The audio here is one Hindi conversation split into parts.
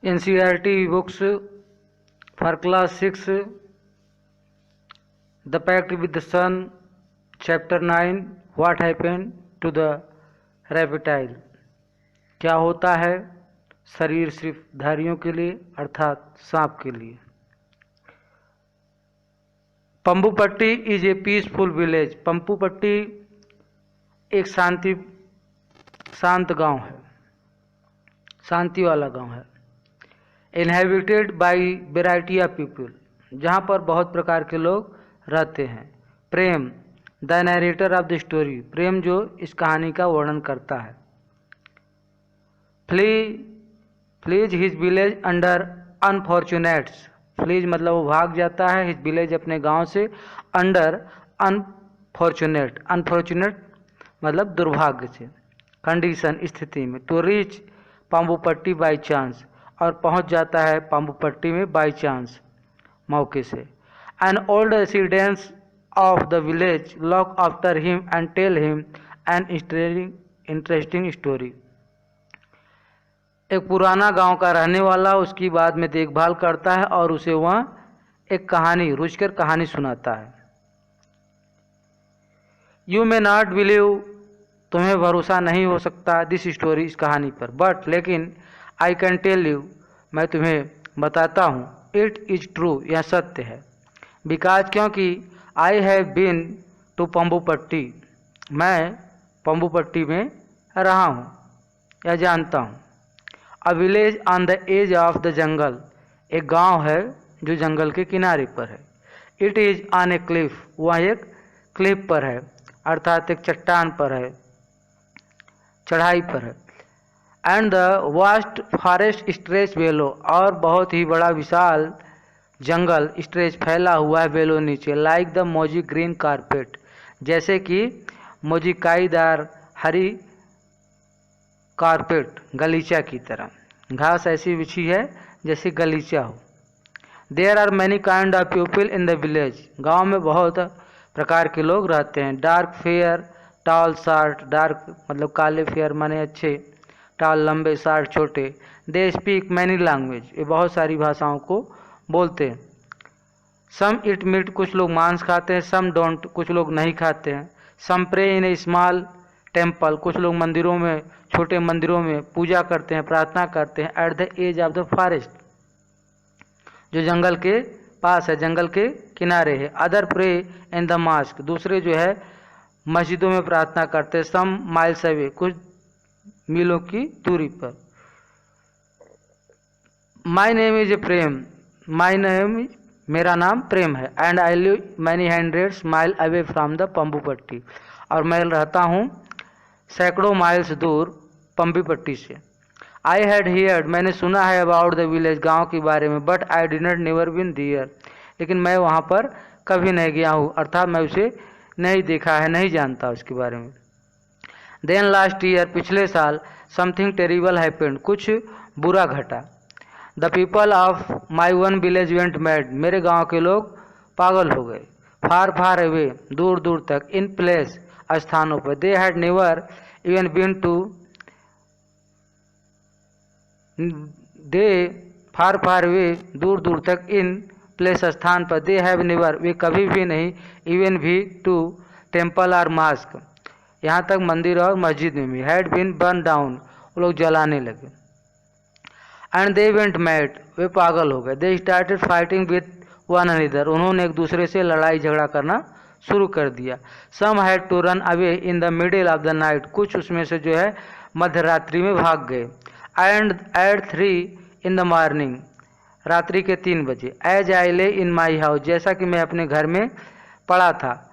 NCERT books for class 6, The Pact with the Sun, chapter 9, What happened to the reptile? क्या होता है शरीर सिर्फ धारियों के लिए अर्थात सांप के लिए। Pambupatti is a peaceful village. Pambupatti एक शांत गांव है, शांति वाला गांव है। Inhabited by variety of people, जहाँ पर बहुत प्रकार के लोग रहते हैं। Prem, the narrator of the story, Prem जो इस कहानी का वर्णन करता है। Flees his village under unfortunates, flees मतलब वो भाग जाता है, हिज विलेज अपने गांव से, अंडर अनफॉर्चुनेट, अनफॉर्चुनेट मतलब दुर्भाग्य से, कंडीशन स्थिति में। टू रीच पंबुपट्टी बाई चांस, और पहुंच जाता है पंबुपट्टी में बाई चांस, मौके से। An old residence of the village look after him and tell him an interesting story, एक पुराना गांव का रहने वाला उसकी बाद में देखभाल करता है और उसे वह एक कहानी, रुचिकर कहानी सुनाता है। यू मे नॉट बिलीव, तुम्हें भरोसा नहीं हो सकता, दिस स्टोरी, इस कहानी पर, बट लेकिन आई कैन टेल यू, मैं तुम्हें बताता हूँ, इट इज़ ट्रू, यह सत्य है। बिकॉज, क्योंकि I have been to Pambupatti, मैं पंबुपट्टी में रहा हूँ या जानता हूँ। A village on the edge of the jungle, एक गांव है जो जंगल के किनारे पर है। It is on a cliff, वह एक क्लिफ पर है अर्थात एक चट्टान पर है, चढ़ाई पर है। And the vast forest stretch below, और बहुत ही बड़ा विशाल जंगल स्ट्रेच फैला हुआ है बेलो नीचे, like the mossy green carpet, जैसे कि मोजिकाईदार हरी कारपेट, गलीचा की तरह, घास ऐसी बिछी है जैसे गलीचा हो। There are many kind of people in the village, गांव में बहुत प्रकार के लोग रहते हैं। Dark fair tall short, dark मतलब काले, फेयर माने अच्छे, टॉल लंबे, शार्ट छोटे। दे स्पीक मैनी लैंग्वेज, ये बहुत सारी भाषाओं को बोलते हैं। सम इट मीट, कुछ लोग मांस खाते हैं, सम डोंट, कुछ लोग नहीं खाते हैं। Some pray in a small temple, कुछ लोग मंदिरों में, छोटे मंदिरों में पूजा करते हैं, प्रार्थना करते हैं। At the edge of the forest, जो जंगल के पास है, जंगल के किनारे है। Other pray in the mosque, दूसरे जो है मस्जिदों में प्रार्थना करते हैं। सम माइल्स अवे, कुछ मीलों की दूरी पर। My name is a Prem, my name, मेरा नाम प्रेम है। And I live many hundreds mile away from the Pambupatti, और मैं रहता हूँ सैकड़ों माइल्स दूर पंबुपट्टी से। आई हैड हियर्ड, मैंने सुना है, अबाउट द विलेज, गांव के बारे में, but I did never been there, लेकिन मैं वहाँ पर कभी नहीं गया हूँ, अर्थात मैं उसे नहीं देखा है, नहीं जानता उसके बारे में। देन लास्ट ईयर, पिछले साल, समथिंग टेरिबल हैपेंड, कुछ बुरा घटा। The people of my one village went mad, मेरे गांव के लोग पागल हो गए। फार फार अवे, दूर दूर तक। इन प्लेस, स्थानों पर। They had never even been to, they far far way, दूर दूर तक। इन प्लेस, स्थान पर। दे हैव नेवर, वे कभी भी नहीं, इवन भी, टू टेम्पल और मास्क, यहाँ तक मंदिर और मस्जिद में भी। हैड बीन बर्न डाउन, वो लोग जलाने लगे। एंड दे वेंट मैड, वे पागल हो गए। They started fighting with one another, उन्होंने एक दूसरे से लड़ाई झगड़ा करना शुरू कर दिया। Some had to run away in the middle of the night, कुछ उसमें से जो है मध्य रात्रि में भाग गए। And at 3 in the morning, रात्रि के 3 बजे। एज आई ले इन माई हाउस, जैसा कि मैं अपने घर में पड़ा था।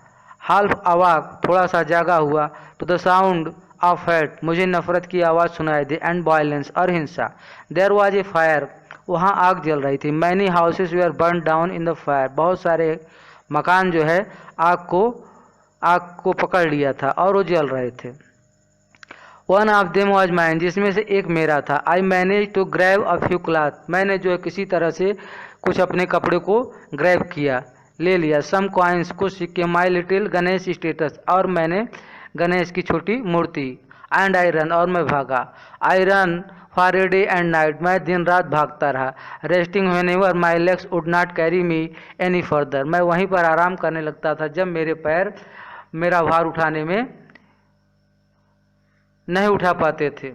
हाल्फ अवाक, थोड़ा सा जागा हुआ। To the sound of hate, मुझे नफरत की आवाज़ सुनाई दी। एंड वायलेंस, और हिंसा। देयर वॉज ए फायर, वहाँ आग जल रही थी। Many houses were burn down in the fire, बहुत सारे मकान जो है आग को पकड़ लिया था और वो जल रहे थे। One of them was mine, जिसमें से एक मेरा था। I manage to grab a few cloth, मैंने जो है किसी तरह से कुछ अपने कपड़े को ग्रैब किया, ले लिया। सम कॉइन्स, कुछ सिक्के। माई लिटिल गणेश स्टेटस, और मैंने गणेश की छोटी मूर्ति। एंड आई रन, और मैं भागा। I run for a day and night, मैं दिन रात भागता रहा। Resting whenever my legs would not carry me any further, मैं वहीं पर आराम करने लगता था जब मेरे पैर मेरा भार उठाने में नहीं उठा पाते थे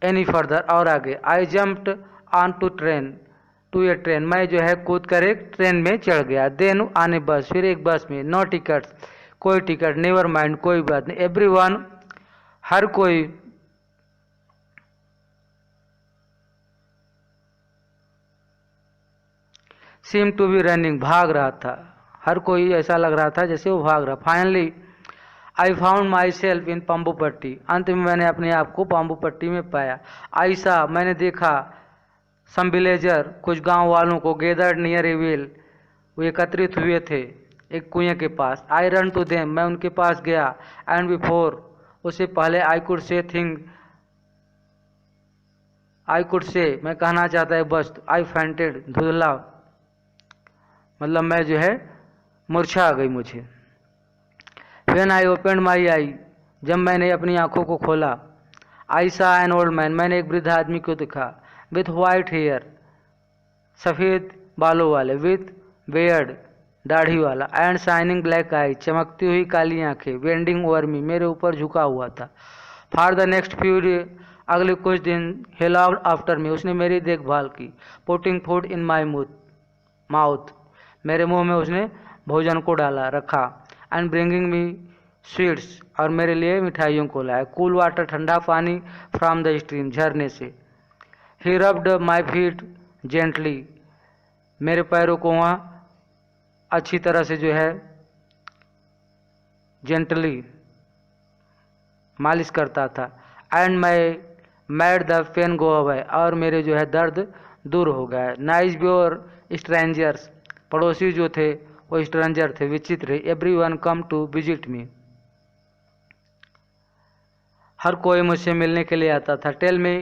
एनी फर्दर, और आगे। I jumped on to a train, मैं जो है कूद कर एक ट्रेन में चढ़ गया। देन ऑन ए बस, फिर एक बस में। नो टिकट्स, कोई टिकट। नेवर माइंड, कोई बात नहीं। एवरीवन, हर कोई। सीम टू बी रनिंग, भाग रहा था। हर कोई ऐसा लग रहा था जैसे वो भाग रहा। Finally I found myself in Pambupatti, अंत में मैंने अपने आप को पंबुपट्टी में पाया। आई सा, मैंने देखा। सम विलेजर, कुछ गांव वालों को। गेदर्ड नियर ए वेल, वो एकत्रित हुए थे एक कुएं के पास। आई रन टू देम, मैं उनके पास गया। एंड बिफोर, उससे पहले I could say thing, I could say मैं कहना चाहता है बस। आई फेंटेड, धुंधला, मतलब मैं जो है मूर्छा आ गई मुझे। व्हेन आई ओपनड माई आई, जब मैंने अपनी आंखों को खोला। आई सा एन ओल्ड मैन, मैंने एक वृद्ध आदमी को देखा। विथ वाइट हेयर, सफ़ेद बालों वाले। विथ बेयर्ड, दाढ़ी वाला। एंड शाइनिंग ब्लैक आई, चमकती हुई काली आंखें। बेंडिंग ओवर मी, मेरे ऊपर झुका हुआ था। For the next few day, अगले कुछ दिन। ही लव्ड आफ्टर मी, उसने मेरी देखभाल की। Putting food in my mouth, मेरे मुंह में उसने भोजन को डाला रखा। एंड ब्रिंगिंग मी स्वीट्स, और मेरे लिए मिठाइयों को लाया। कूल वाटर, ठंडा पानी। फ्रॉम द स्ट्रीम, झरने से। ही रब्ड माई फीट जेंटली, मेरे पैरों को वहाँ अच्छी तरह से जो है जेंटली मालिश करता था। And my made the pain go away, और मेरे जो है दर्द दूर हो गया। नाइस ब्योर स्ट्रेंजर्स, पड़ोसी जो थे वो स्ट्रेंजर थे, विचित्र। Everyone come to visit me, हर कोई मुझसे मिलने के लिए आता था। टेल मी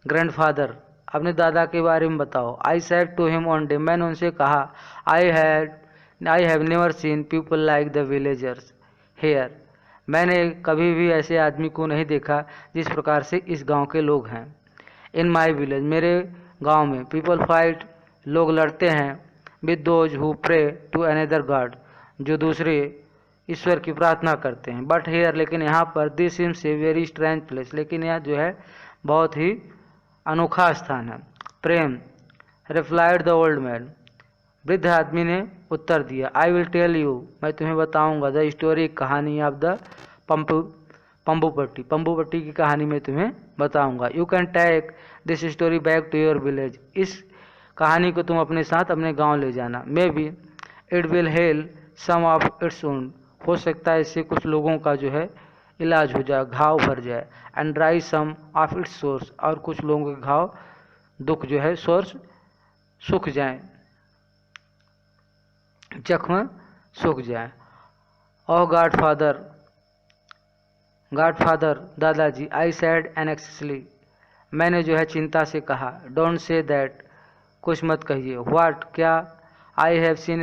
ग्रैंडफादर, अपने दादा के बारे में बताओ। I said to him one day, मैंने उनसे कहा। I have never seen people like the villagers here, मैंने कभी भी ऐसे आदमी को नहीं देखा जिस प्रकार से इस गांव के लोग हैं। इन माई विलेज, मेरे गांव में। पीपल फाइट, लोग लड़ते हैं। With those who pray to another god, जो दूसरे ईश्वर की प्रार्थना करते हैं। बट हेयर, लेकिन यहाँ पर। This seems a very strange place, लेकिन यह जो है बहुत ही अनोखा स्थान है। प्रेम, रिप्लाइड द ओल्ड मैन, वृद्ध आदमी ने उत्तर दिया। आई विल टेल यू, मैं तुम्हें बताऊंगा। द स्टोरी, कहानी ऑफ द पंबुपट्टी की कहानी मैं तुम्हें बताऊंगा। You can take this story back to your village, इस कहानी को तुम अपने साथ अपने गांव ले जाना। Maybe it will heal some of its wound, हो सकता है इससे कुछ लोगों का जो है इलाज हो जाए, घाव भर जाए। And dry some of its sores, और कुछ लोगों के घाव, दुख जो है सोर्स सूख जाए, जख्म सूख जाए। ओह गॉडफादर, दादाजी। आई सैड एनेक्सली, मैंने जो है चिंता से कहा। डोंट से दैट, कुछ मत कहिए। व्हाट, क्या। I have seen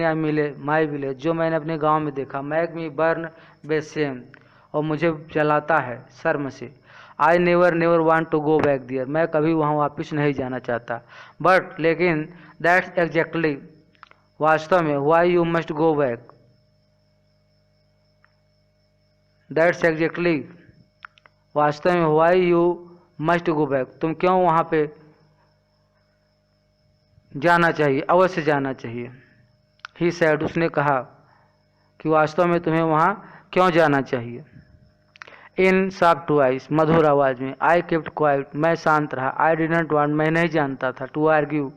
my village, जो मैंने अपने गांव में देखा। मैक मी बर्न बेसेम, और मुझे जलाता है शर्म से। I never want to go back there, मैं कभी वहाँ वापस नहीं जाना चाहता। बट, लेकिन। दैट्स एग्जैक्टली, वास्तव में। Why you must go back, that's exactly, वास्तव में। Why you must go back, तुम क्यों वहाँ पे जाना चाहिए, अवश्य जाना चाहिए। ही सैड, उसने कहा कि वास्तव में तुम्हें वहाँ क्यों जाना चाहिए। इन सॉफ्ट वॉइस, मधुर आवाज में। आई केप्ट क्वाइट, मैं शांत रहा। आई डिडंट वांट, मैं नहीं जानता था। टू आर्ग्यू,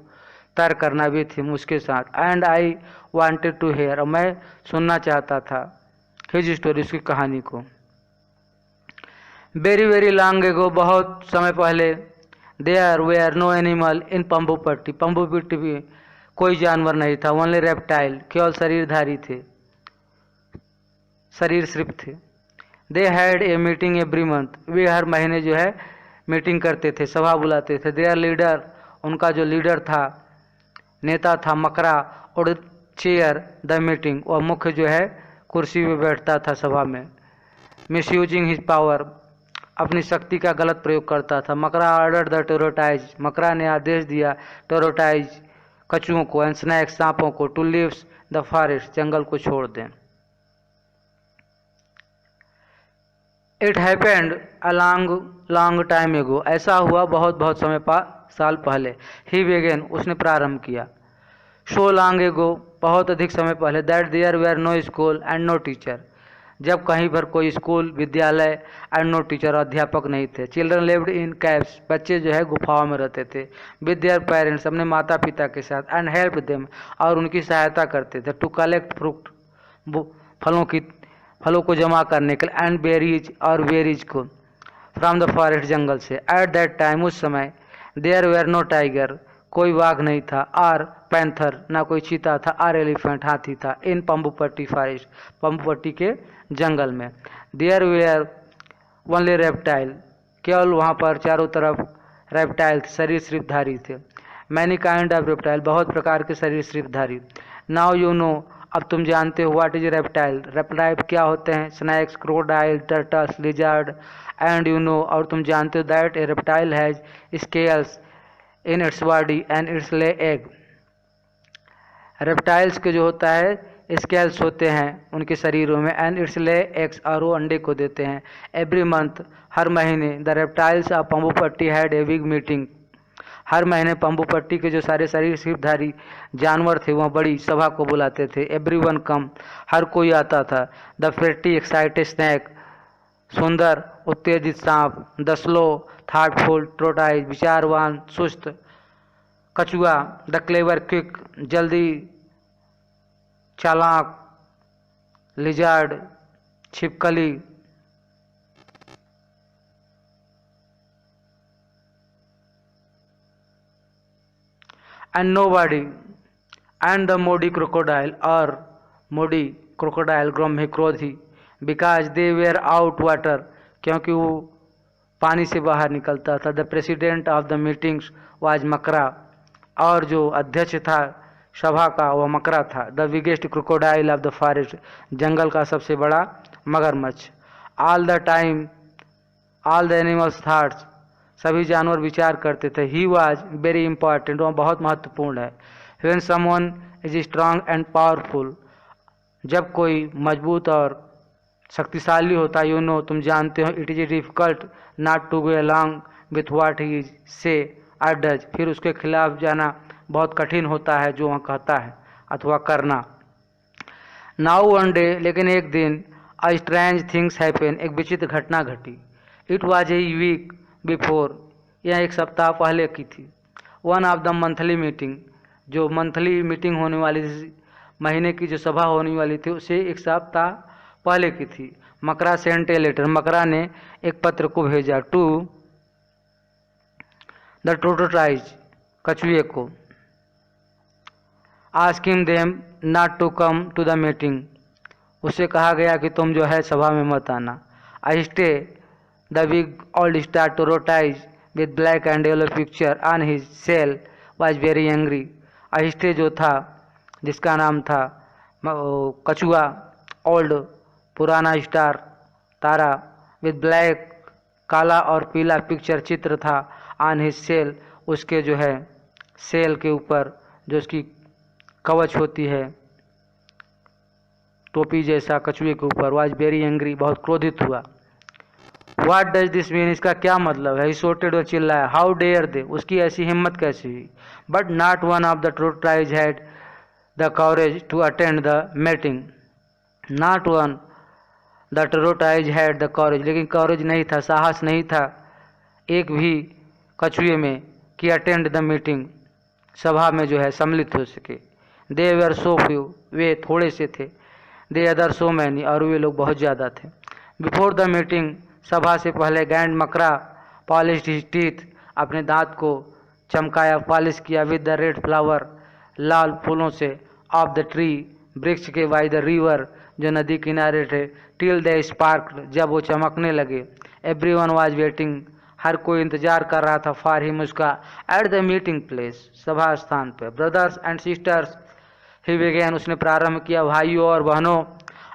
तर्क करना भी थी उसके साथ। And I wanted to hear, और मैं सुनना चाहता था हिज स्टोरी, उसकी कहानी को। वेरी वेरी लॉन्ग एगो, बहुत समय पहले। There were no animal in Pambupatti भी कोई जानवर नहीं था। ओनली रेप्टाइल, केवल शरीरधारी थे, शरीर सिर्फ थे। They had a meeting every month, वे हर महीने जो है मीटिंग करते थे, सभा बुलाते थे। देयर लीडर, उनका जो लीडर था, नेता था, मकरा, और चेयर द मीटिंग, और मुख्य जो है कुर्सी पे बैठता था सभा में। मिसयूजिंग हिज पावर, अपनी शक्ति का गलत प्रयोग करता था। मकरा ऑर्डर द टोरोटाइज, मकरा ने आदेश दिया टोरोटाइज कछुओं को एंड स्नैक सांपों को टू लीव्स द फॉरेस्ट, जंगल को छोड़ दें। It happened a long time एगो, ऐसा हुआ बहुत समय साल पहले। ही बेगेन, उसने प्रारंभ किया। सो लॉन्ग एगो, बहुत अधिक समय पहले। That there were no school and no teacher, जब कहीं पर कोई स्कूल विद्यालय एंड नो टीचर, अध्यापक नहीं थे। चिल्ड्रन लिव्ड इन कैव्स, बच्चे जो है गुफाओं में रहते थे। विद देयर पेरेंट्स, अपने माता पिता के साथ। एंड हेल्प देम, और उनकी सहायता करते थे। टू कलेक्ट फ्रूट, फलों को जमा करने के लिए। एंड बेरीज, और बेरीज को। फ्रॉम द फॉरेस्ट, जंगल से। एट दैट टाइम, उस समय। देयर वेयर नो टाइगर, कोई बाघ नहीं था। आर पैंथर, ना कोई चीता था। आर एलिफेंट, हाथी था। इन पंबुपट्टी फॉरेस्ट, पंबुपट्टी के जंगल में। देयर वेयर ओनली रेप्टाइल, केवल वहाँ पर चारों तरफ रेप्टाइल, सरीसृपधारी थे। मैनी काइंड ऑफ रेप्टाइल, बहुत प्रकार के सरीसृपधारी। नाउ यू नो, अब तुम जानते हो। व्हाट इज रेप्टाइल, रेप्टाइल क्या होते हैं। Snacks, crocodile, turtles, lizard. And you know, और तुम जानते हो। That A reptile has scales in its body and it's ले एग, रेप्टाइल्स के जो होता है स्केल्स होते हैं उनके शरीरों में। एंड इट्स ले एग्स, और वो अंडे को देते हैं। एवरी मंथ, हर महीने। The reptiles of Pambupatti had a big meeting, हर महीने पंबुपट्टी के जो सारे सरीसृपधारी जानवर थे वह बड़ी सभा को बुलाते थे। एवरीवन कम, हर कोई आता था। द प्रेटी एक्साइटेड स्नैक, सुंदर उत्तेजित सांप। द स्लो थॉटफुल टोरटाइज, विचारवान सुस्त कछुआ। द क्लेवर क्विक, जल्दी चालाक लिजार्ड, छिपकली। And nobody, and the moody crocodile, और मोडी क्रोकोडाइल, ग्रम्ही क्रोधी। Because they were out water, क्योंकि वो पानी से बाहर निकलता था। The president of the meetings was Makara, और जो अध्यक्ष था सभा का वह मकरा था। The biggest crocodile of the forest, जंगल का सबसे बड़ा मगरमच्छ। All the time all the animals thoughts, सभी जानवर विचार करते थे। ही वॉज वेरी इंपॉर्टेंट, वह बहुत महत्वपूर्ण है। When someone is strong and powerful, जब कोई मजबूत और शक्तिशाली होता है। यू नो, तुम जानते हो। It is difficult not to go along with what he says और डज, फिर उसके खिलाफ जाना बहुत कठिन होता है जो वह कहता है अथवा करना। नाउ वन डे, लेकिन एक दिन। अ स्ट्रेंज थिंग्स हैपन, एक विचित्र घटना घटी। It was a week before, यह एक सप्ताह पहले की थी। One of the monthly meeting, जो मंथली मीटिंग होने वाली थी, महीने की जो सभा होने वाली थी उसे एक सप्ताह पहले की थी। मकरा सेंट ए लेटर, मकरा ने एक पत्र को भेजा। टू द टोरटाइज, कछुए को। Asking them not to come to the meeting, उससे कहा गया कि तुम जो है सभा में मत आना। I stay the big old star tortoise with black and yellow picture on his shell was very angry. I stay जो था, जिसका नाम था कछुआ, ओल्ड पुराना स्टार तारा, विद ब्लैक काला और पीला पिक्चर चित्र था। ऑन हिज सेल, उसके जो है सेल के ऊपर जो उसकी कवच होती है टोपी जैसा कछुए के ऊपर। वाज वेरी एंग्री, बहुत क्रोधित हुआ। व्हाट डज दिस मीन, इसका क्या मतलब है। ही शोटेड, और चिल्लाया। हाउ डेयर दे, उसकी ऐसी हिम्मत कैसी हुई। But not one of the tortoise had the courage to attend the meeting. Not one the tortoise had the courage, लेकिन कवरेज नहीं था, साहस नहीं था एक भी कछुए में कि अटेंड द मीटिंग, सभा में जो है सम्मिलित हो सके। दे वेर सो फ्यू, वे थोड़े से थे। दे अदर सो मैनी, और वे लोग बहुत ज़्यादा थे। बिफोर द मीटिंग, सभा से पहले। ग्रैंड मकरा पॉलिश हिज टीथ, अपने दांत को चमकाया, पॉलिश किया। विद द रेड फ्लावर, लाल फूलों से। ऑफ द ट्री, वृक्ष के। बाई द रिवर, जो नदी किनारे थे। टिल दे स्पार्क, जब वो चमकने लगे। एवरी वन वॉज वेटिंग, हर कोई इंतजार कर रहा था। फॉर हिम, उसका। एट द मीटिंग प्लेस, सभा स्थान पर। Brothers and sisters, he begin, उसने प्रारंभ किया। भाइयों और बहनों।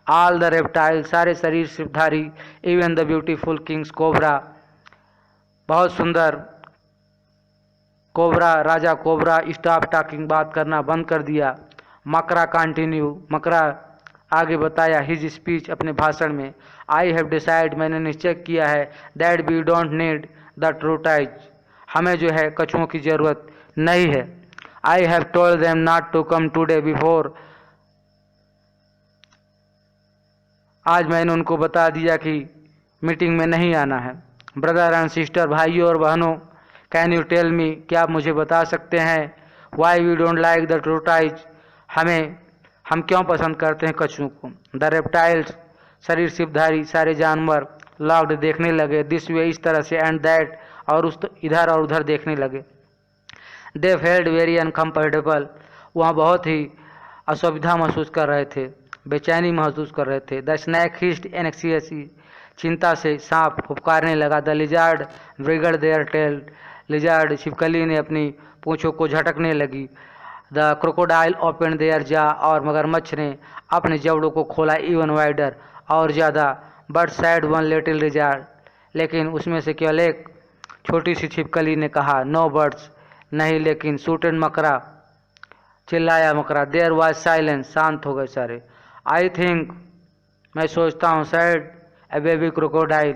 ऑल द रेप्टाइल, सारे शरीर सिरधारी। Even the beautiful kings cobra, बहुत सुंदर। कोबरा, राजा कोबरा स्टॉप टॉकिंग, बात करना बंद कर दिया। मकरा कंटिन्यू, मकरा आगे बताया हिज स्पीच, अपने भाषण में। आई हैव डिसाइड, मैंने निश्चय किया है, that we don't need the tortoise, हमें जो है कछुओं की ज़रूरत नहीं है। I have told them not to come today before, आज मैंने उनको बता दिया कि मीटिंग में नहीं आना है। ब्रदर एंड सिस्टर, भाइयों और बहनों, कैन यू टेल मी, क्या आप मुझे बता सकते हैं, why we don't like the tortoise, हम क्यों पसंद करते हैं कछुओं को। द रेप्टाइल्स, शरीर सिपधारी सारे जानवर, लॉक्ड, देखने लगे, दिस वे, इस तरह से, एंड दैट, और उस इधर और उधर देखने लगे। दे फेल्ड वेरी अनकम्फर्टेबल, वहाँ बहुत ही असुविधा महसूस कर रहे थे, बेचैनी महसूस कर रहे थे। द स्नैक हिस्ड एनेक्सियसली, चिंता से सांप फुफकारने लगा। The lizard wriggled their tail, lizard छिपकली ने अपनी पूंछों को झटकने लगी। द क्रोकोडाइल ओपन देयर जा, और मगरमच्छ ने अपने जबड़ों को खोला इवन वाइडर, और ज़्यादा। But sad one little lizard, लेकिन उसमें से केवल एक छोटी सी छिपकली ने कहा, नो बर्ड्स, नहीं लेकिन। शूटेड मकरा, चिल्लाया मकरा। देयर वाज साइलेंस, शांत हो गए सारे। आई थिंक, मैं सोचता हूँ, सैड ए बेबी क्रोकोडाइल,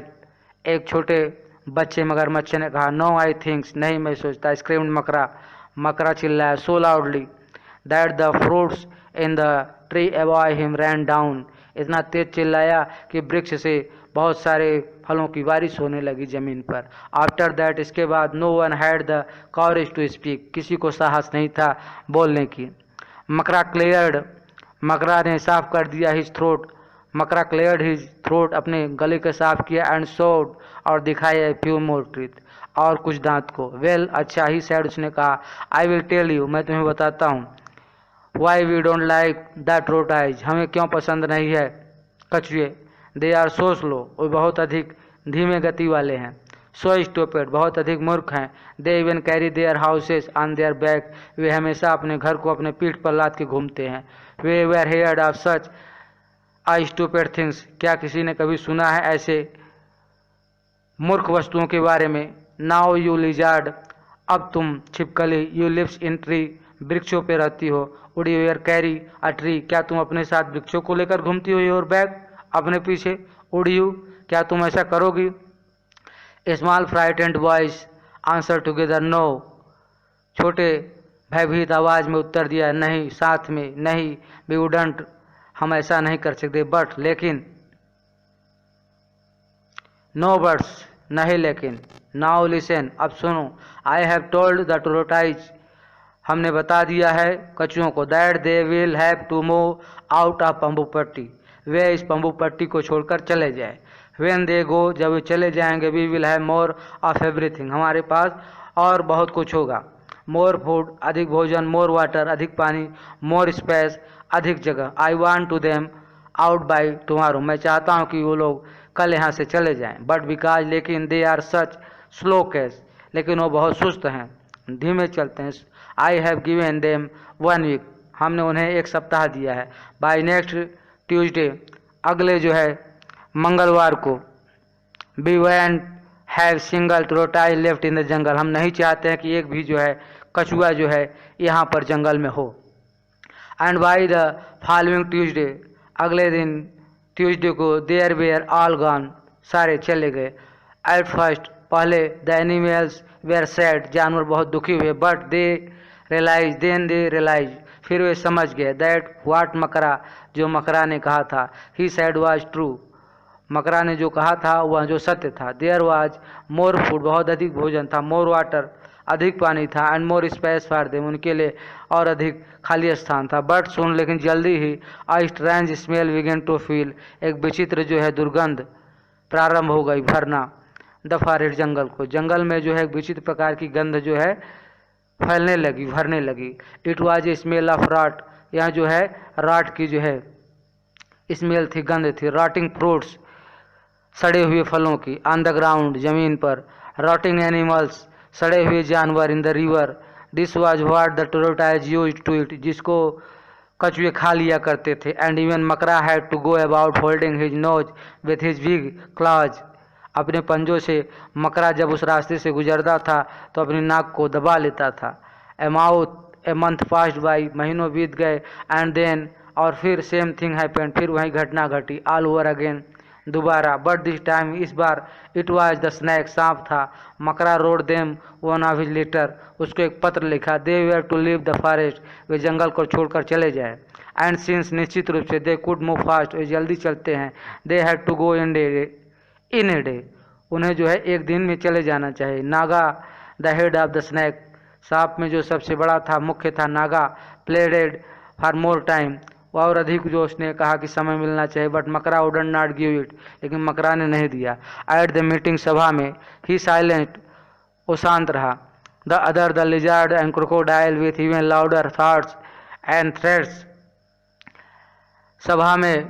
एक छोटे बच्चे मगरमच्छ ने कहा। नो आई थिंक्स, नहीं मैं सोचता। स्क्रीम्ड मकरा, मकरा चिल्लाया so loudly that the fruits in the tree above him ran down, इतना तेज चिल्लाया कि वृक्ष से बहुत सारे फलों की बारिश होने लगी जमीन पर। आफ्टर दैट, इसके बाद, no one had the courage to speak, किसी को साहस नहीं था बोलने की। मकरा क्लियर्ड, मकरा ने साफ कर दिया हिज थ्रोट, मकरा क्लियर्ड हिज थ्रोट, अपने गले को साफ किया। एंड शोड, और दिखाया फ्यू मोर टीथ, और कुछ दांत को। वेल, अच्छा ही सैड, उसने कहा। आई विल टेल यू, मैं तुम्हें बताता हूँ। Why we don't like the tortoise, हमें क्यों पसंद नहीं है कछुए। दे आर सो स्लो, वो बहुत अधिक धीमे गति वाले हैं। सो स्टूपिड, बहुत अधिक मूर्ख हैं। They even carry their houses on their back, वे हमेशा अपने घर को अपने पीठ पर लाद के घूमते हैं। We were heard of such a stupid things, क्या किसी ने कभी सुना है ऐसे मूर्ख वस्तुओं के बारे में। नाउ यू लिजार्ड, अब तुम छिपकली, यू लिव्स इन ट्री, वृक्षों पे रहती हो। Would you air carry a tree, क्या तुम अपने साथ वृक्षों को लेकर घूमती हो योर बैग, अपने पीछे। वुड यू, क्या तुम ऐसा करोगी। Small frightened voice answer together no, छोटे भयभीत आवाज में उत्तर दिया, नहीं, साथ में, नहीं। वी वुडंट, हम ऐसा नहीं कर सकते। बट, लेकिन। नो बट्स, नहीं लेकिन। नाउ लिसन, अब सुनो। I have told the tortoise, हमने बता दिया है कछुओं को, that they will have to move out of Bambupatti, वे इस बम्बू पट्टी को छोड़कर चले जाए। व्हेन दे गो, जब वे चले जाएंगे, we will have more of everything, हमारे पास और बहुत कुछ होगा। मोर फूड, अधिक भोजन। मोर वाटर, अधिक पानी। मोर स्पेस, अधिक जगह। I want to them out by tomorrow, मैं चाहता हूँ कि वो लोग कल यहाँ से चले जाएं। बट बिकॉज, लेकिन, they are such slow cash, लेकिन वो बहुत सुस्त हैं, धीमे चलते हैं। I have given them 1 week, हमने उन्हें 1 सप्ताह दिया है। बाई नेक्स्ट ट्यूसडे, अगले जो है मंगलवार को। We won't have single tortoise left in the jungle, हम नहीं चाहते हैं कि एक भी जो है कछुआ जो है यहाँ पर जंगल में हो। And by the following Tuesday, अगले दिन ट्यूसडे को, देयर वेयर ऑल गॉन, सारे चले गए। एट फर्स्ट, पहले, द एनिमल्स वेयर सैड, जानवर बहुत दुखी हुए। But they realise, then they realise, फिर वे समझ गए। दैट व्हाट मकरा, जो मकरा ने कहा था। ही सैड वाज ट्रू, मकरा ने जो कहा था वह जो सत्य था। देयर वाज मोर फूड, बहुत अधिक भोजन था। मोर वाटर, अधिक पानी था। And more space for them, उनके लिए और अधिक खाली स्थान था। बट सुन, लेकिन जल्दी ही, a strange smell began to feel, एक विचित्र जो है दुर्गंध प्रारंभ हो गई भरना। द फॉरेस्ट, जंगल को, जंगल में जो है एक विचित्र प्रकार की गंध जो है फैलने लगी, भरने लगी। It was a smell of rot, यहाँ जो है रॉट की जो है स्मेल थी, गंध थी। रॉटिंग फ्रूट्स, सड़े हुए फलों की। ऑन द ग्राउंड, जमीन पर। रॉटिंग एनिमल्स, सड़े हुए जानवर। In the river, this was what the tortoise used to eat, जिसको कछुए खा लिया करते थे। And even Makara had to go about holding his nose with his big claws, अपने पंजों से मकरा जब उस रास्ते से गुजरता था तो अपनी नाक को दबा लेता था। ए मंथ पास्ड बाई, महीनों बीत गए। एंड देन, और फिर सेम थिंग हैपेंड, फिर वही घटना घटी, ऑल ओवर अगेन, दोबारा। बट दिस टाइम, इस बार, इट वाज द स्नैक, सांप था। Makara wrote them one of his letter, उसको एक पत्र लिखा। They were to leave the forest, वे जंगल को छोड़कर चले जाए। एंड सिंस, निश्चित रूप से, दे कुड मूव फास्ट, वे जल्दी चलते हैं। They had to go in a day, उन्हें जो है एक दिन में चले जाना चाहिए। Naga the head of the snake, सांप में जो सबसे बड़ा था, मुख्य था, नागा प्लेडेड फॉर मोर टाइम, और अधिक जो उसने कहा कि समय मिलना चाहिए। बट मकरा वुडंट नॉट गिव इट, लेकिन मकरा ने नहीं दिया। एट द मीटिंग, सभा में, ही साइलेंट, वो शांत रहा। The other, the lizard and crocodile with even louder thoughts and threats, सभा में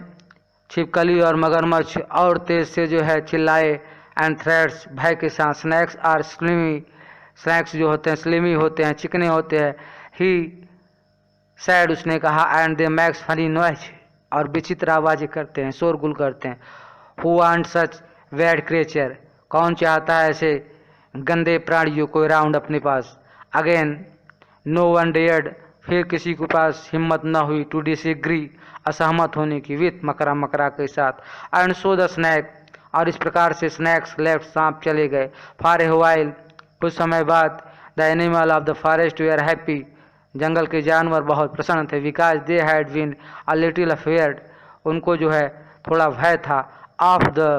छिपकली और मगरमच्छ और तेज से जो है चिल्लाए। एंड थ्रेड्स, भय के साथ। स्नैक्स आर स्लिमी, स्नैक्स जो होते हैं स्लिमी होते हैं, चिकने होते हैं। ही सैड, उसने कहा। And they max funny noise, और विचित्र आवाज़ें करते हैं, शोरगुल करते हैं। Who want such bad creature, कौन चाहता है ऐसे गंदे प्राणियों को राउंड अपने पास। अगेन नो वन डेयर्ड, फिर किसी के पास हिम्मत न हुई। टू डिसएग्री, असहमत होने की। विथ, मकरा, मकरा के साथ। एंड सो द स्नैक, और इस प्रकार से स्नैक्स लेफ्ट, सांप चले गए। फॉर ए व्हाइल, कुछ समय बाद। The animal of the forest were happy, जंगल के जानवर बहुत प्रसन्न थे। Because they had been a little afraid, उनको जो है थोड़ा भय था। ऑफ द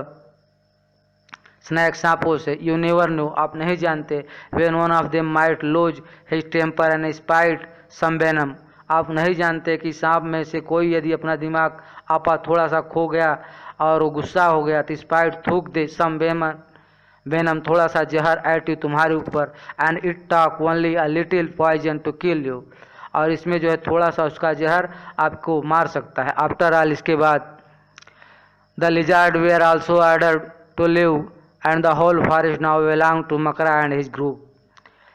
स्नैक, सांपों से। यू नेवर नो, आप नहीं जानते। When one of them might lose his temper and spit some venom, आप नहीं जानते कि सांप में से कोई यदि अपना दिमाग आपा थोड़ा सा खो गया और वो गुस्सा हो गया तो स्पाइट थूक दे सम वेनम, थोड़ा सा जहर एट यू, तुम्हारे ऊपर। And it took only a little poison to kill you, और इसमें जो है थोड़ा सा उसका जहर आपको मार सकता है। आफ्टर ऑल, इसके बाद। The lizard were also ordered to leave and the whole forest now belong to Makara and his group,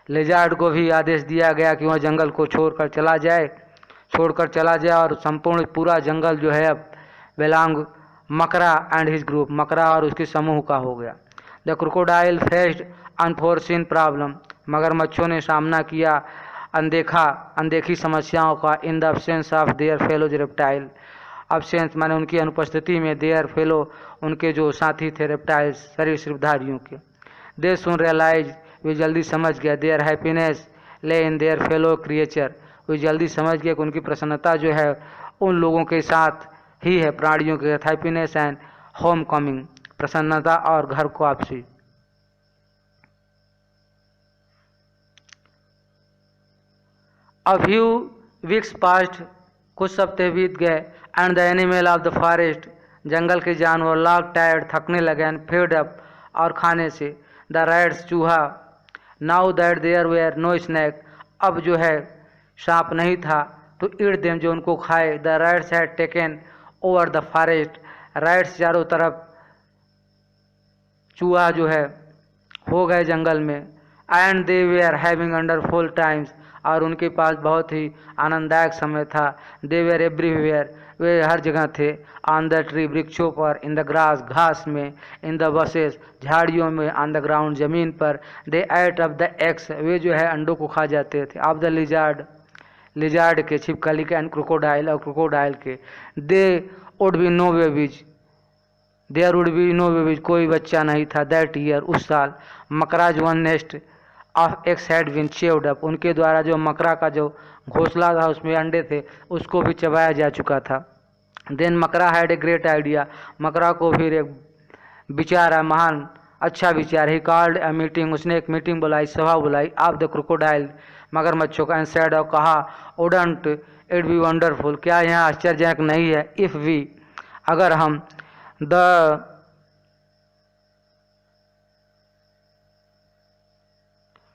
lizard को भी आदेश दिया गया कि वह जंगल को छोड़कर चला जाए और संपूर्ण पूरा जंगल जो है अब बिलोंग मकरा एंड हिज ग्रुप, मकरा और उसके समूह का हो गया। The crocodile faced unforeseen problem, मगरमच्छों ने सामना किया अनदेखी समस्याओं का। In the absence of their fellows reptile, absence माने उनकी अनुपस्थिति में, देयर फेलो, उनके जो साथी थे रेप्टाइल्स, सरीसृपधारियों के। दे सुन रियलाइज, वे जल्दी समझ गए। देयर हैप्पीनेस ले इन देयर फेलो क्रिएचर, वे जल्दी समझ गए कि उनकी प्रसन्नता जो है उन लोगों के साथ ही है, प्राणियों के साथ। हैप्पीनेस एंड होम कमिंग, प्रसन्नता और घर को वापसी। अ फ्यू वीक्स पास्ट, कुछ हफ्ते बीत गए। And the animal of the forest, जंगल के जानवर, लॉग टायर्ड, थकने लगे। एंड फेड अप, और खाने से। द रैट्स, चूहा। Now that there were no snack, अब जो है सांप नहीं था तो ईट देम, जो उनको खाए। The rats had taken over the forest, rats चारों तरफ, चूहा जो है हो गए जंगल में। And they were having wonderful times, और उनके पास बहुत ही आनंददायक समय था। दे वेयर एवरीवेयर, वे हर जगह थे। ऑन द ट्री, वृक्षों पर। इन द ग्रास, घास में। इन द बसेस, झाड़ियों में। ऑन द ग्राउंड, जमीन पर। दे एट ऑफ द एग्स, वे जो है अंडों को खा जाते थे। ऑफ द लिजार्ड, लिजार्ड के, छिपकली के। एंड क्रोकोडाइल, और क्रोकोडाइल के। They would be no babies, there would be no babies, कोई बच्चा नहीं था। दैट ईयर, उस साल। Makara's one nest of eggs had been chewed up, उनके द्वारा जो मकरा का जो घोंसला था उसमें अंडे थे उसको भी चबाया जा चुका था। देन मकरा हैड ए ग्रेट आइडिया, मकरा को फिर एक विचार है, महान अच्छा विचार। ही कॉल्ड अ मीटिंग, उसने एक मीटिंग बुलाई, सभा बुलाई। ऑफ द क्रोकोडाइल, मगरमच्छों का। एंड सेड, और कहा, वुडंट इट बी वंडरफुल, क्या यह आश्चर्यजनक नहीं है। इफ वी, अगर हम, द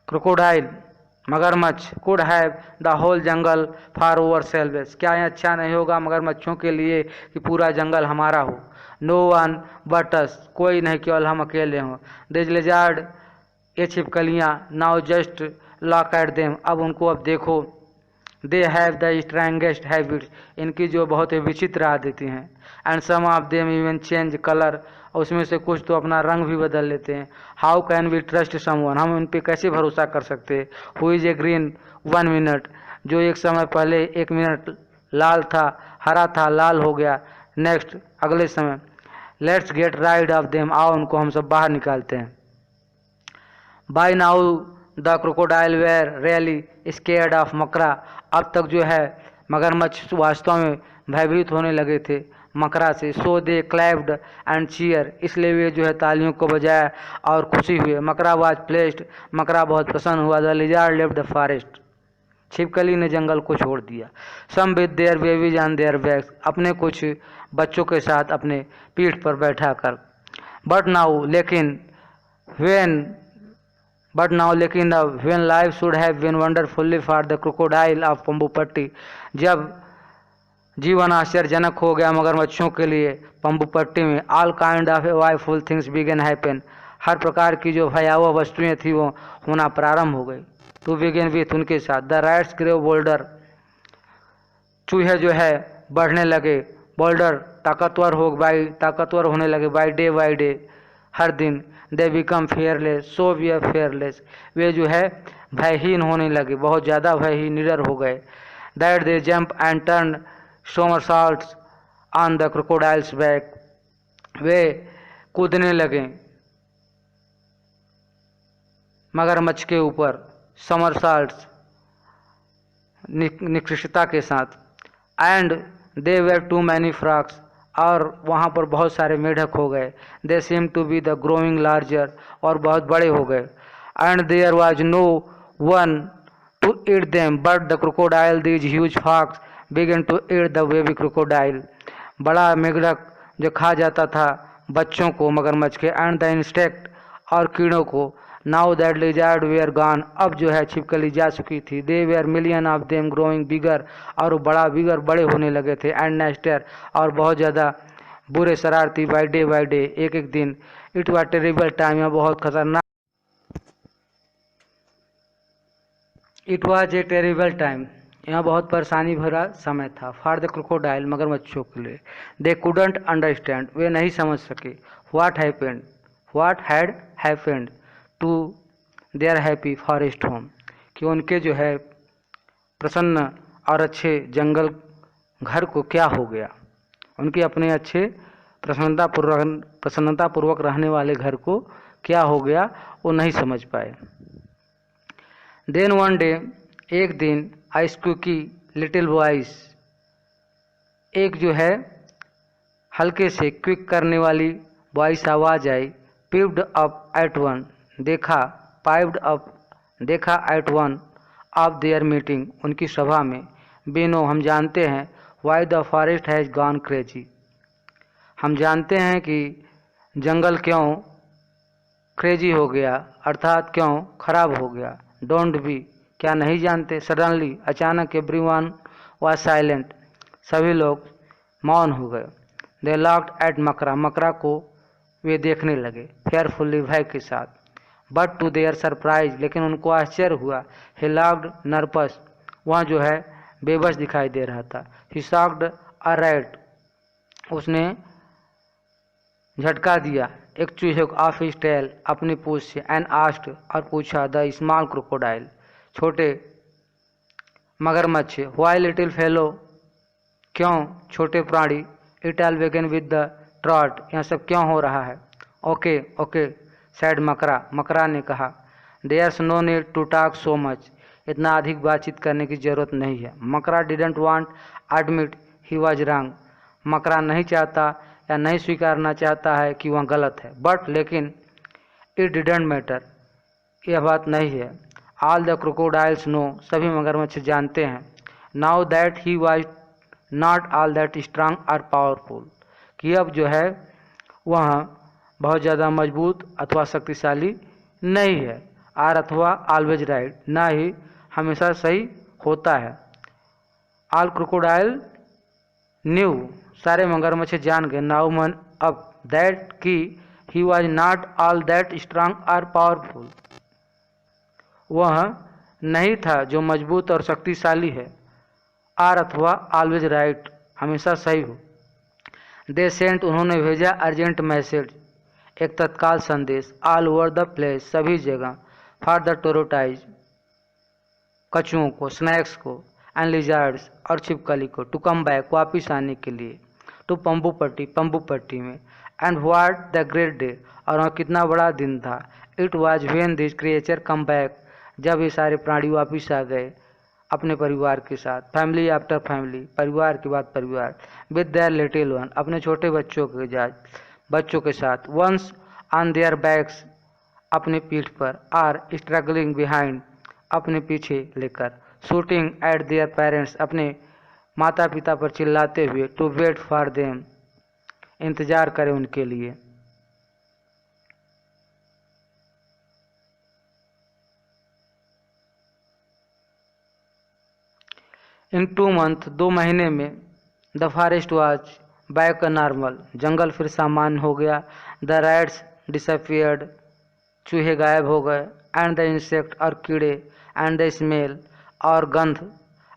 क्रोकोडाइल, मगरमच्छ, could have the whole jungle for ourselves, क्या यह अच्छा नहीं होगा मगरमच्छों के लिए कि पूरा जंगल हमारा हो। नो वन बट अस, कोई नहीं, केवल हम अकेले हों। दिस लिजार्ड, ये छिपकलियाँ। Now just look at them, अब उनको अब देखो। They have the strangest habits, इनकी जो बहुत ही विचित्र आदतें हैं। And some of them even change colour, और उसमें से कुछ तो अपना रंग भी बदल लेते हैं। How can we trust someone, हम उन पर कैसे भरोसा कर सकते हैं। Who is a green 1 minute, जो एक समय पहले 1 मिनट लाल था, हरा था, लाल हो गया। नेक्स्ट अगले समय, let's get rid of them, आओ उनको हम सब बाहर निकालते हैं। By now the crocodile were really scared of Makara, अब तक जो है मगरमच्छ वास्तव में भयभीत होने लगे थे मकरा से। सो दे क्लैप्ड एंड चीयर, इसलिए वे जो है तालियों को बजाया और खुशी हुए। मकरा वाज प्लेस्ड, मकरा बहुत प्रसन्न हुआ। The lizard left the forest, छिपकली ने जंगल को छोड़ दिया। Some with their babies and their bags, अपने कुछ बच्चों के साथ अपने पीठ पर बैठा कर। बट नाउ लेकिन when life should have been wonderfully for the crocodile of Pambupatti, जब जीवन आश्चर्यजनक हो गया मगरमच्छों के लिए पंबुपट्टी में। All kind of woeful things began happen, हर प्रकार की जो भयावह वस्तुएं थी वो होना प्रारंभ हो गई। टू बिगिन विथ, उनके साथ। द रैट्स ग्रेव बोल्डर, चूहे जो है बढ़ने लगे। बोल्डर ताकतवर होने लगे बाय डे, हर दिन। They become fearless, so we are fearless, वे जो है भयहीन होने लगे, बहुत ज़्यादा भयहीन, निडर हो गए। That they jump and turn somersaults on the crocodiles back, वे कूदने लगे मगरमच्छ के ऊपर, समरसॉल्ट्स निकृष्टता के साथ। And they were too many frogs, और वहाँ पर बहुत सारे मेढक हो गए। They seem to be the growing larger, और बहुत बड़े हो गए। And there was no one to eat them but the crocodile, these huge frogs began to eat the baby crocodile, बड़ा मेढक जो खा जाता था बच्चों को मगरमच्छ के। एंड द इंसेक्ट, और कीड़ों को। Now that lizard were gone, अब जो है छिपकली जा चुकी थी। They were million of them growing bigger, और बड़े होने लगे थे। एंड नेस्टर, और बहुत ज़्यादा बुरे शरारती। बाय डे, एक एक दिन। इट वॉज टेरिबल टाइम, यह बहुत खतरनाक, it was A terrible time, यहाँ बहुत परेशानी भरा समय था। फॉर द क्रोकोडाइल, मगरमच्छों के लिए। दे कुडंट अंडरस्टैंड, वे नहीं समझ सके। What had happened to their happy forest home, कि उनके जो है प्रसन्न और अच्छे जंगल घर को क्या हो गया, उनके अपने अच्छे प्रसन्नतापूर्वक रहने वाले घर को क्या हो गया, वो नहीं समझ पाए। देन वन डे, एक दिन, आई स्क्विकी लिटिल वॉइस, एक जो है हल्के से क्विक करने वाली वॉइस आवाज़ आई। पिप्ड अप एट वन, देखा at one of their meeting, उनकी सभा में। बीनो, हम जानते हैं। Why the forest has gone crazy, हम जानते हैं कि जंगल क्यों क्रेजी हो गया, अर्थात क्यों खराब हो गया। डोंट बी, क्या नहीं जानते। सडनली, अचानक। एवरीवन वाज साइलेंट, सभी लोग मौन हो गए। दे लॉक्ड एट मकरा, मकरा को वे देखने लगे फेयरफुली, भय के साथ। बट टू देयर सरप्राइज, लेकिन उनको आश्चर्य हुआ। ही लॉक्ड नर्वस, वह जो है बेबस दिखाई दे रहा था। ही शॉक्ड अ रैट, उसने झटका दिया एक चूहे को ऑफ हिज टेल, अपनी पूंछ से। एंड आस्क्ड, और पूछा। द स्मॉल क्रोकोडाइल, छोटे मगरमच्छ। व्हाई लिटिल फेलो, क्यों छोटे प्राणी। It all began with the trot, यह सब क्यों हो रहा है। ओके सैड मकरा, मकरा ने कहा। There's no need to talk so much, इतना अधिक बातचीत करने की जरूरत नहीं है। Makara didn't want admit he was wrong, Makara नहीं चाहता या नहीं स्वीकारना चाहता है कि वह गलत है। बट लेकिन, इट डिडंट मैटर, यह बात नहीं है। ऑल द क्रोकोडाइल्स नो, सभी मगरमच्छ जानते हैं। Now that he was not all that strong और पावरफुल, कि अब जो है वह बहुत ज़्यादा मजबूत अथवा शक्तिशाली नहीं है। आर अथवा ऑलवेज राइट, ना ही हमेशा सही होता है। ऑल क्रोकोडाइल न्यू, सारे मगरमच्छ जान गए। नाउ मन, अब। दैट की he was not all that strong और पावरफुल, वह नहीं था जो मजबूत और शक्तिशाली है। आर अथवा ऑलवेज राइट, हमेशा सही हो। दे सेंट, उन्होंने भेजा अर्जेंट मैसेज, एक तत्काल संदेश ऑल ओवर द प्लेस, सभी जगह, फॉर द टोरोटाइज, कछुओं को, स्नैक्स को, एंड लिजार्ड्स और छिपकली को, टू कम बैक, वापिस आने के लिए, टू पंबुपट्टी, पंबुपट्टी में, and what the great day, और वहाँ कितना बड़ा दिन था, it was when this creature come back, जब ये सारे प्राणी वापिस आ गए अपने परिवार के साथ, फैमिली आफ्टर फैमिली, परिवार के बाद परिवार, विद देयर लिटिल वन, अपने छोटे बच्चों के साथ, वंस ऑन देयर बैक्स, अपने पीठ पर, आर स्ट्रगलिंग बिहाइंड, अपने पीछे लेकर, शूटिंग एट देयर पेरेंट्स, अपने माता पिता पर चिल्लाते हुए, टू वेट फॉर देम, इंतजार करें उनके लिए। इन 2 months, 2 महीने में, the forest was back normal, जंगल फिर सामान्य हो गया, द रैट्स डिसअपियर्ड, चूहे गायब हो गए, एंड द इंसेक्ट और कीड़े, एंड द स्मेल और गंध,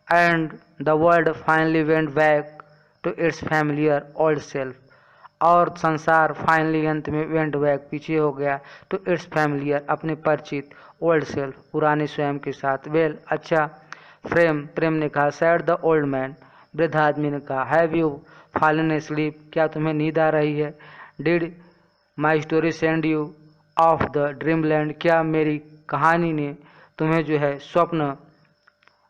and the world finally went back to its familiar old self, और संसार फाइनली अंत में वेंट बैक, पीछे हो गया, टू इट्स फैमिलियर, अपने परिचित, ओल्ड सेल्फ, पुराने स्वयं के साथ। वेल, अच्छा, प्रेम ने कहा। सैड द ओल्ड मैन, वृद्ध आदमी ने कहा। हैव यू फॉलन एस्लीप, क्या तुम्हें नींद आ रही है? Did my story send you of the dream land, क्या मेरी कहानी ने तुम्हें जो है स्वप्न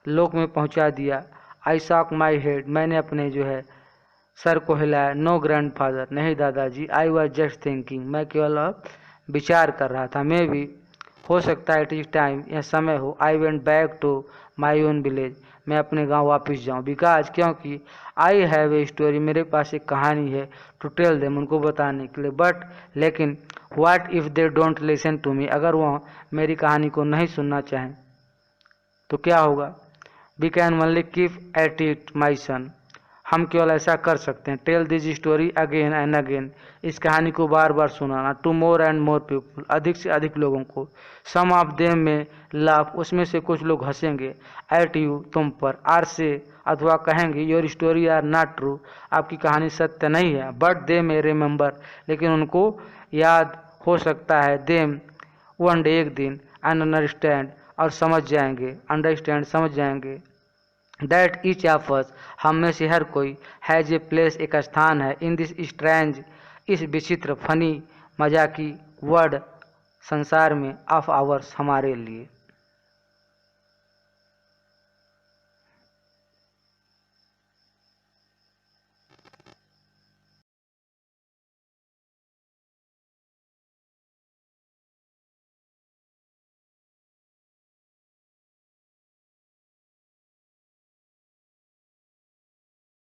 लोक में पहुंचा दिया? आई शॉक माई हेड, मैंने अपने जो है सर को हिलाया। नो ग्रैंडफादर, नहीं दादाजी। आई वॉज जस्ट थिंकिंग, मैं केवल विचार कर रहा था। मे भी, हो सकता है, इट इज टाइम, यह समय हो। I went back to my own village, मैं अपने गांव वापस जाऊं। बिकॉज, क्योंकि आई हैव ए स्टोरी, मेरे पास एक कहानी है, टू टेल देम, उनको बताने के लिए। बट, लेकिन, what if they don't listen to me, अगर वह मेरी कहानी को नहीं सुनना चाहें तो क्या होगा? We can only keep at it my son, हम केवल ऐसा कर सकते हैं। Tell this story again and again, इस कहानी को बार बार सुनाना। To more and more people, अधिक से अधिक लोगों को। Some of them may laugh, उसमें से कुछ लोग हंसेंगे। एट यू, तुम पर। आर से, अथवा कहेंगे, your story are not true, आपकी कहानी सत्य नहीं है। बट दे मे रिमेंबर, लेकिन उनको याद हो सकता है। देम, वन डे, एक दिन, एंड अंडरस्टैंड, और समझ जाएंगे। अंडरस्टैंड, समझ जाएंगे। दैट ईच ऑफ अस, हम में से हर कोई, हैज ए प्लेस, एक स्थान है। इन दिस स्ट्रेंज, इस विचित्र, फनी, मजाकी वर्ड, संसार में, ऑफ आवर्स, हमारे लिए।